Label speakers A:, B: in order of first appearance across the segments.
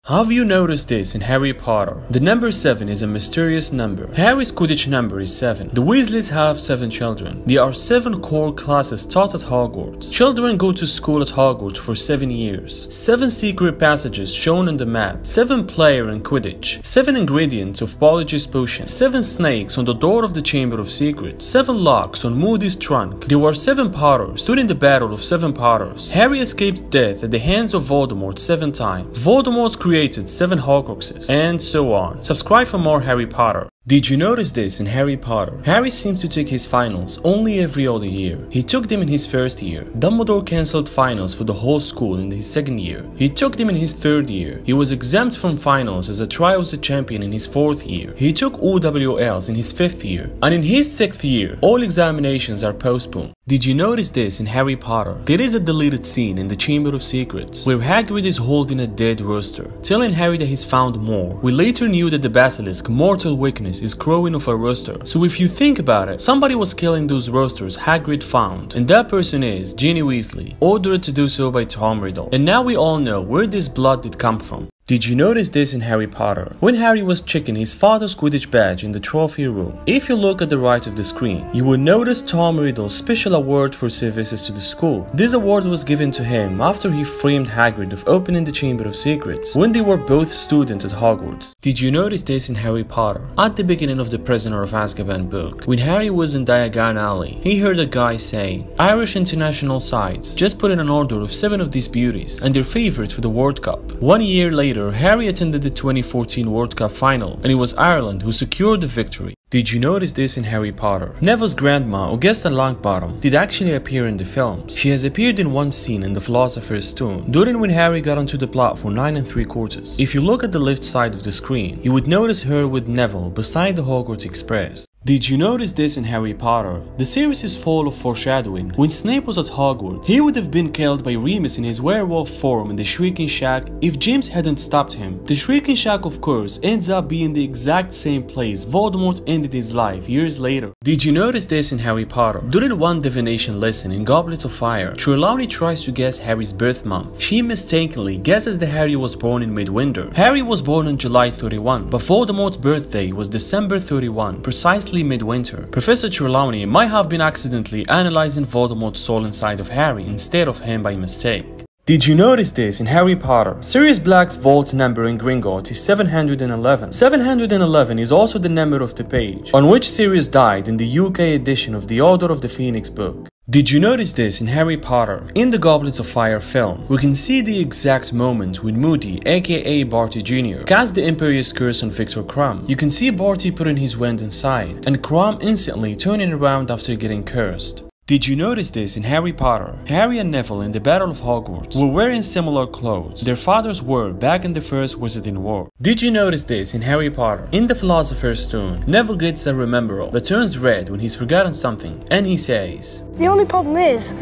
A: Have you noticed this in Harry Potter? The number 7 is a mysterious number. Harry's Quidditch number is 7. The Weasleys have 7 children. There are 7 core classes taught at Hogwarts. Children go to school at Hogwarts for 7 years. 7 secret passages shown on the map. 7 players in Quidditch. 7 ingredients of Polyjuice potion. 7 snakes on the door of the Chamber of Secrets. 7 locks on Moody's trunk. There were 7 Potters during the Battle of 7 Potters. Harry escaped death at the hands of Voldemort 7 times. Voldemort created 7 Horcruxes, and so on. Subscribe for more Harry Potter. Did you notice this in Harry Potter? Harry seems to take his finals only every other year. He took them in his first year. Dumbledore cancelled finals for the whole school in his second year. He took them in his third year. He was exempt from finals as a Triwizard Champion in his fourth year. He took OWLs in his fifth year. And in his sixth year, all examinations are postponed. Did you notice this in Harry Potter? There is a deleted scene in the Chamber of Secrets where Hagrid is holding a dead rooster, telling Harry that he's found more. We later knew that the basilisk's mortal weakness is crowing of a rooster. So if you think about it, somebody was killing those roosters Hagrid found, and that person is Ginny Weasley, ordered to do so by Tom Riddle. And now we all know where this blood did come from. Did you notice this in Harry Potter? When Harry was checking his father's Quidditch badge in the trophy room, if you look at the right of the screen, you will notice Tom Riddle's special award for services to the school. This award was given to him after he framed Hagrid of opening the Chamber of Secrets when they were both students at Hogwarts. Did you notice this in Harry Potter? At the beginning of the Prisoner of Azkaban book, when Harry was in Diagon Alley, he heard a guy say, "Irish international sides just put in an order of 7 of these beauties and their favorites for the World Cup." 1 year later, Harry attended the 2014 World Cup final, and it was Ireland who secured the victory. Did you notice this in Harry Potter? Neville's grandma, Augusta Longbottom, did actually appear in the films. She has appeared in one scene in The Philosopher's Stone, during when Harry got onto the plot for 9 3/4. If you look at the left side of the screen, you would notice her with Neville beside the Hogwarts Express. Did you notice this in Harry Potter? The series is full of foreshadowing. When Snape was at Hogwarts, he would have been killed by Remus in his werewolf form in the Shrieking Shack if James hadn't stopped him. The Shrieking Shack, of course, ends up being the exact same place Voldemort ended his life years later. Did you notice this in Harry Potter? During one divination lesson in Goblet of Fire, Trelawney tries to guess Harry's birth month. She mistakenly guesses that Harry was born in midwinter. Harry was born on July 31, but Voldemort's birthday was December 31, precisely midwinter. Professor Trelawney might have been accidentally analyzing Voldemort's soul inside of Harry instead of him by mistake. Did you notice this in Harry Potter? Sirius Black's vault number in Gringotts is 711. 711 is also the number of the page on which Sirius died in the UK edition of the Order of the Phoenix book. Did you notice this in Harry Potter? In the Goblets of Fire film, we can see the exact moment when Moody, aka Barty Jr., cast the Imperious Curse on Victor Krum. You can see Barty putting his wand inside, and Krum instantly turning around after getting cursed. Did you notice this in Harry Potter? Harry and Neville in the Battle of Hogwarts were wearing similar clothes their fathers were back in the First Wizarding War. Did you notice this in Harry Potter? In the Philosopher's Stone, Neville gets a Remembrall that turns red when he's forgotten something, and he says,
B: "The only problem is,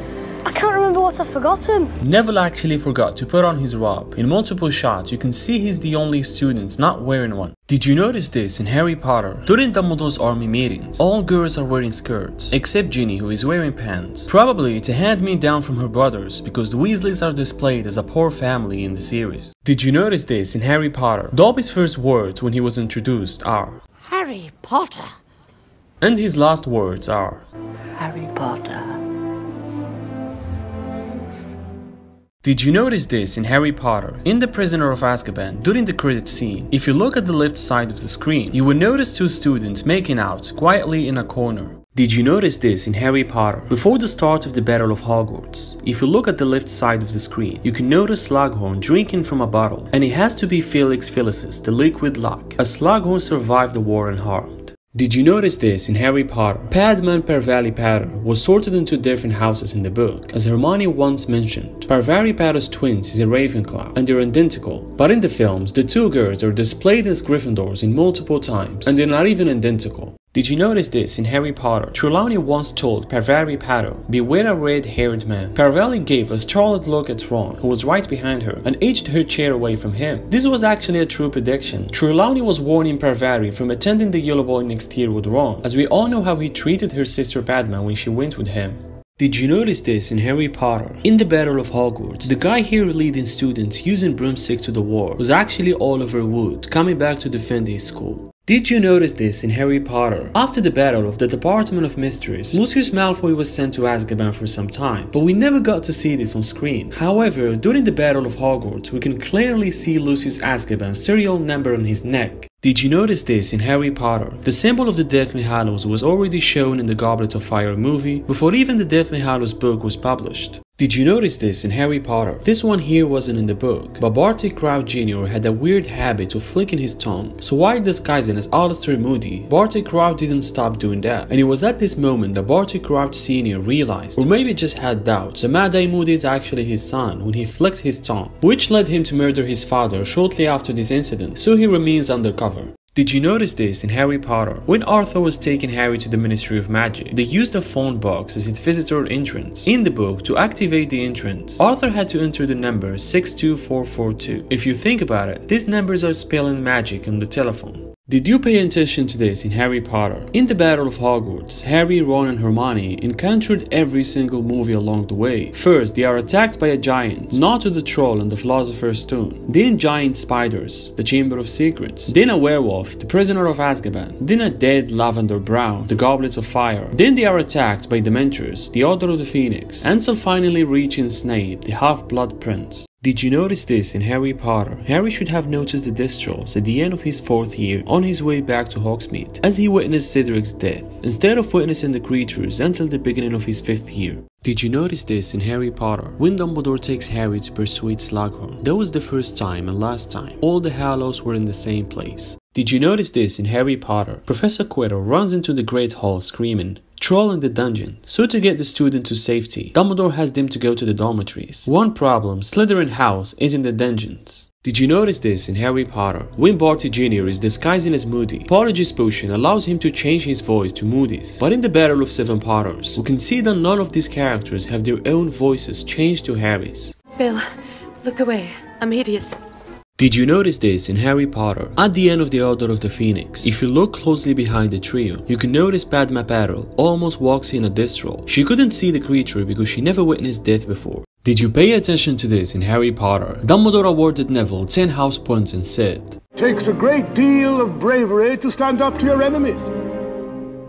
B: I can't remember what I've forgotten."
A: Neville actually forgot to put on his robe. In multiple shots, you can see he's the only student not wearing one. Did you notice this in Harry Potter? During Dumbledore's army meetings, all girls are wearing skirts, except Ginny, who is wearing pants. Probably it's a hand-me-down from her brothers, because the Weasleys are displayed as a poor family in the series. Did you notice this in Harry Potter? Dobby's first words when he was introduced are,
C: Harry Potter.
A: and his last words are,
C: Harry Potter.
A: Did you notice this in Harry Potter? In The Prisoner of Azkaban, during the credit scene, if you look at the left side of the screen, you will notice 2 students making out quietly in a corner. Did you notice this in Harry Potter? Before the start of the Battle of Hogwarts, if you look at the left side of the screen, you can notice Slughorn drinking from a bottle, and it has to be Felix Felicis, the liquid luck, as Slughorn survived the war unharmed. Did you notice this in Harry Potter? Padma and Parvati Patter was sorted into different houses in the book. As Hermione once mentioned, Parvati Patter's twins is a Ravenclaw, and they're identical. But in the films, the 2 girls are displayed as Gryffindors in multiple times, and they're not even identical. Did you notice this in Harry Potter? Trelawney once told Parvati Patter, "Beware a red-haired man." Parvati gave a startled look at Ron, who was right behind her, and edged her chair away from him. This was actually a true prediction. Trelawney was warning Parvati from attending the Yellow Ball next year with Ron, as we all know how he treated her sister Padma when she went with him. Did you notice this in Harry Potter? In the Battle of Hogwarts, the guy here leading students using broomsticks to the war was actually Oliver Wood, coming back to defend his school. Did you notice this in Harry Potter? After the battle of the Department of Mysteries, Lucius Malfoy was sent to Azkaban for some time, but we never got to see this on screen. However, during the Battle of Hogwarts, we can clearly see Lucius Azkaban's serial number on his neck. Did you notice this in Harry Potter? The symbol of the Deathly Hallows was already shown in the Goblet of Fire movie before even the Deathly Hallows book was published. Did you notice this in Harry Potter? This one here wasn't in the book, but Barty Crouch Jr. had a weird habit of flicking his tongue, so while disguising as Alastor Moody, Barty Crouch didn't stop doing that. And it was at this moment that Barty Crouch Sr. realized, or maybe just had doubts, that Mad-Eye Moody is actually his son when he flicked his tongue, which led him to murder his father shortly after this incident, so he remains undercover. Did you notice this in Harry Potter? When Arthur was taking Harry to the Ministry of Magic, they used a phone box as its visitor entrance. In the book, to activate the entrance, Arthur had to enter the number 62442. If you think about it, these numbers are spelling magic on the telephone. Did you pay attention to this in Harry Potter? In the Battle of Hogwarts, Harry, Ron and Hermione encountered every single movie along the way. First, they are attacked by a giant, Not the Troll and the Philosopher's Stone. Then giant spiders, the Chamber of Secrets. Then a werewolf, the Prisoner of Azkaban. Then a dead Lavender Brown, the Goblets of Fire. Then they are attacked by Dementors, the Order of the Phoenix, until finally reaching Snape, the Half-Blood Prince. Did you notice this in Harry Potter? Harry should have noticed the Deathstrolls at the end of his 4th year on his way back to Hogsmeade, as he witnessed Cedric's death, instead of witnessing the creatures until the beginning of his 5th year. Did you notice this in Harry Potter? When Dumbledore takes Harry to persuade Slughorn, that was the first time and last time all the Hallows were in the same place. Did you notice this in Harry Potter? Professor Quirrell runs into the Great Hall screaming, "Troll in the dungeon." So to get the student to safety, Dumbledore has them to go to the dormitories. One problem, Slytherin house is in the dungeons. Did you notice this in Harry Potter? When Barty Jr. is disguising as Moody, Potter's potion allows him to change his voice to Moody's. But in the Battle of Seven Potters, we can see that none of these characters have their own voices changed to Harry's.
D: Bill, look away. I'm hideous.
A: Did you notice this in Harry Potter? At the end of the Order of the Phoenix, if you look closely behind the trio, you can notice Padma Patil almost walks in a Deathstroll. She couldn't see the creature because she never witnessed death before. Did you pay attention to this in Harry Potter? Dumbledore awarded Neville 10 house points and said,
E: "Takes a great deal of bravery to stand up to your enemies,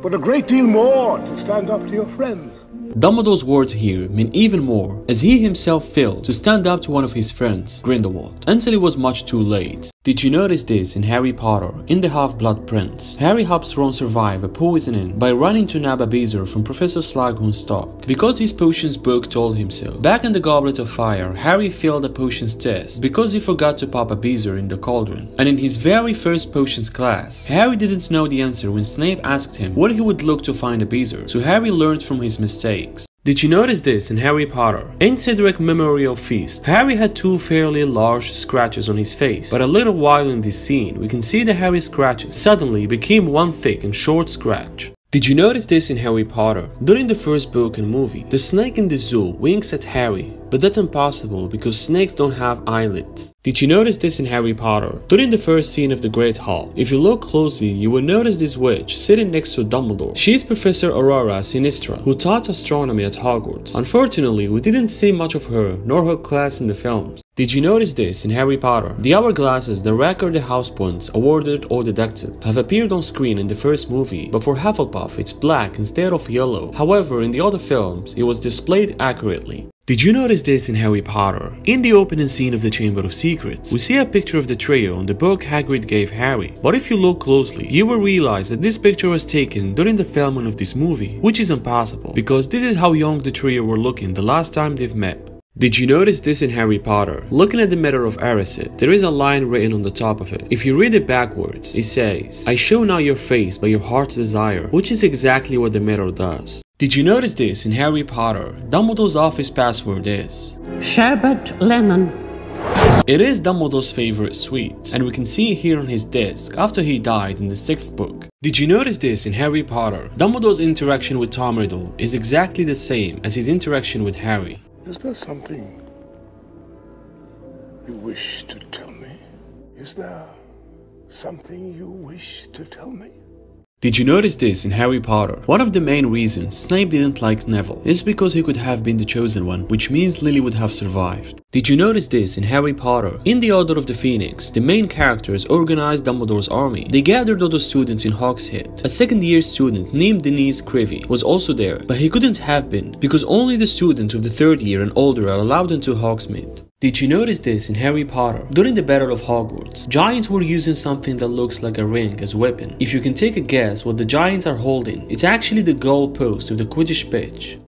E: but a great deal more to stand up to your friends."
A: Dumbledore's words here mean even more, as he himself failed to stand up to one of his friends, Grindelwald, until it was much too late. Did you notice this in Harry Potter? In the Half-Blood Prince, Harry helps Ron survive a poisoning by running to nab a beezer from Professor Slughorn's stock, because his potions book told him so. Back in the Goblet of Fire, Harry failed a potions test because he forgot to pop a beezer in the cauldron. And in his very first potions class, Harry didn't know the answer when Snape asked him what he would look to find a beezer, so Harry learned from his mistakes. Did you notice this in Harry Potter? In Cedric's Memorial Feast, Harry had 2 fairly large scratches on his face, but a little while in this scene, we can see that Harry's scratches suddenly became one thick and short scratch. Did you notice this in Harry Potter? During the first book and movie, the snake in the zoo winks at Harry, but that's impossible because snakes don't have eyelids. Did you notice this in Harry Potter? During the first scene of the Great Hall, if you look closely, you will notice this witch sitting next to Dumbledore. She is Professor Aurora Sinistra, who taught astronomy at Hogwarts. Unfortunately, we didn't see much of her nor her class in the films. Did you notice this in Harry Potter? The hourglasses that record the house points awarded or deducted have appeared on screen in the first movie, but for Hufflepuff it's black instead of yellow. However, in the other films, it was displayed accurately. Did you notice this in Harry Potter? In the opening scene of the Chamber of Secrets, we see a picture of the trio on the book Hagrid gave Harry. But if you look closely, you will realize that this picture was taken during the filming of this movie, which is impossible, because this is how young the trio were looking the last time they've met. Did you notice this in Harry Potter? Looking at the Medal of Erised, there is a line written on the top of it. If you read it backwards, it says, "I show now your face by your heart's desire," which is exactly what the medal does. Did you notice this in Harry Potter? Dumbledore's office password is
C: Sherbet lemon.
A: It is Dumbledore's favorite sweet, and we can see it here on his desk after he died in the 6th book. Did you notice this in Harry Potter? Dumbledore's interaction with Tom Riddle is exactly the same as his interaction with Harry.
E: Is there something you wish to tell me? Is there something you wish to tell me?
A: Did you notice this in Harry Potter? One of the main reasons Snape didn't like Neville is because he could have been the chosen one, which means Lily would have survived. Did you notice this in Harry Potter? In the Order of the Phoenix, the main characters organized Dumbledore's army. They gathered all the students in Hogshead. A second-year student named Denise Crivey was also there, but he couldn't have been because only the students of the third year and older are allowed into Hogsmeade. Did you notice this in Harry Potter? During the Battle of Hogwarts, giants were using something that looks like a ring as a weapon. If you can take a guess what the giants are holding, it's actually the goal post of the Quidditch pitch.